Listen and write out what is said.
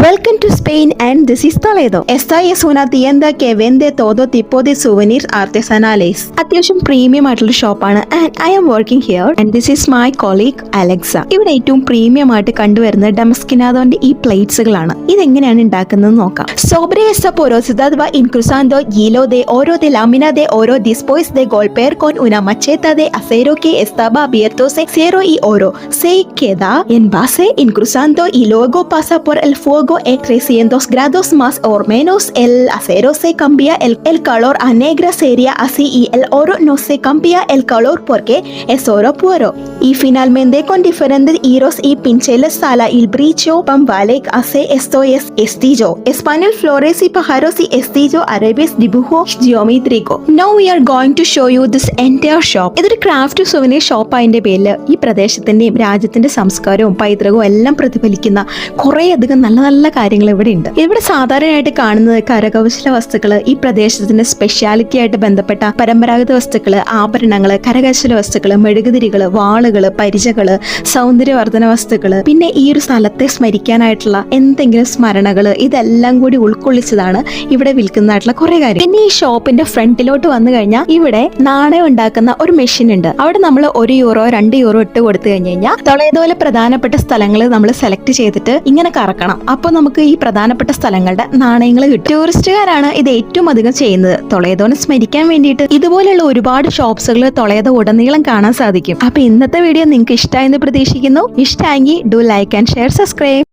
Welcome to Spain and this is Toledo. Esta es una tienda que vende todo tipo de souvenirs artesanales. അത്യാവശ്യം premium ആയിട്ടുള്ള ഷോപ്പാണ് and I am working here and this is my colleague Alexa. ഇവിടെ ഏറ്റവും premium ആയിട്ട് കണ്ടുവരുന്നത് ഡമസ്കിനാദോന്റെ ഈ പ്ലേറ്റ്സുകളാണ്. ഇതെങ്ങനെയാണ് ഉണ്ടാക്കുന്നത് നോക്കാം. Sobre esta porosidad va incrustando hilo de oro de lámina de oro después de golpear con una macheta de acero que estaba abierto se acero y oro. Se queda en base incrustando y luego pasa por el fuego en 300 grados más o menos. El acero se cambia el color a negra sería así y el oro no se cambia el color porque es oro puro. Y finalmente con diferentes hilos y pinceles sala el brillo pambalic hace esto es estillo. Español flores y pájaros y estillo árabes dibujo geométrico. Now we are going to show you this entire shop. ഇതൊരു craft souvenir shop അതിന്റെ പേരിൽ ഈ പ്രദേശത്തിന്റെയും രാജ്യത്തിന്റെ സംസ്കാരവും പൈതൃകവും എല്ലാം പ്രതിഫലിക്കുന്ന കുറേയധികം നല്ല നല്ല കാര്യങ്ങൾ ഇവിടെ ഉണ്ട്. ഇവിടെ സാധാരണയായിട്ട് കാണുന്നത് കരകൗശല വസ്തുക്കൾ, ഈ പ്രദേശത്തിന്റെ സ്പെഷ്യാലിറ്റി ആയിട്ട് ബന്ധപ്പെട്ട പരമ്പരാഗത വസ്തുക്കൾ, ആഭരണങ്ങൾ, കരകൗശല വസ്തുക്കൾ, മെഴുകുതിരികൾ, വാളുകൾ, പരിചകൾ, സൗന്ദര്യവർദ്ധന വസ്തുക്കൾ, പിന്നെ ഈ ഒരു സ്ഥലത്തെ സ്മരിക്കാനായിട്ടുള്ള എന്തെങ്കിലും സ്മരണകൾ, ഇതെല്ലാം കൂടി ഉൾക്കൊള്ളിച്ചതാണ് ഇവിടെ വിൽക്കുന്നതായിട്ടുള്ള കുറെ കാര്യം. പിന്നെ ഈ ഷോപ്പിന്റെ ഫ്രണ്ടിലോട്ട് വന്നു കഴിഞ്ഞാൽ ഇവിടെ നാണയം ഉണ്ടാക്കുന്ന ഒരു മെഷീൻ ഉണ്ട്. അവിടെ നമ്മൾ €1 €2 ഇട്ട് കൊടുത്തു കഴിഞ്ഞാൽ ടൊളേദോയിലെ പ്രധാനപ്പെട്ട സ്ഥലങ്ങൾ നമ്മൾ സെലക്ട് ചെയ്തിട്ട് ഇങ്ങനെ കറക്കണം. അപ്പൊ നമുക്ക് ഈ പ്രധാനപ്പെട്ട സ്ഥലങ്ങളുടെ നാണയങ്ങൾ കിട്ടും. ടൂറിസ്റ്റുകാരാണ് ഇത് ഏറ്റവും അധികം ചെയ്യുന്നത്. ടൊളേദോനെ സ്മരിക്കാൻ വേണ്ടിയിട്ട് ഇതുപോലെയുള്ള ഒരുപാട് ഷോപ്സുകൾ ടൊളേദോ ഉടനീളം കാണാൻ സാധിക്കും. അപ്പൊ ഇന്നത്തെ വീഡിയോ നിങ്ങൾക്ക് ഇഷ്ടമായെന്ന് പ്രതീക്ഷിക്കുന്നു. ഇഷ്ടമായെങ്കിൽ do like and share, subscribe.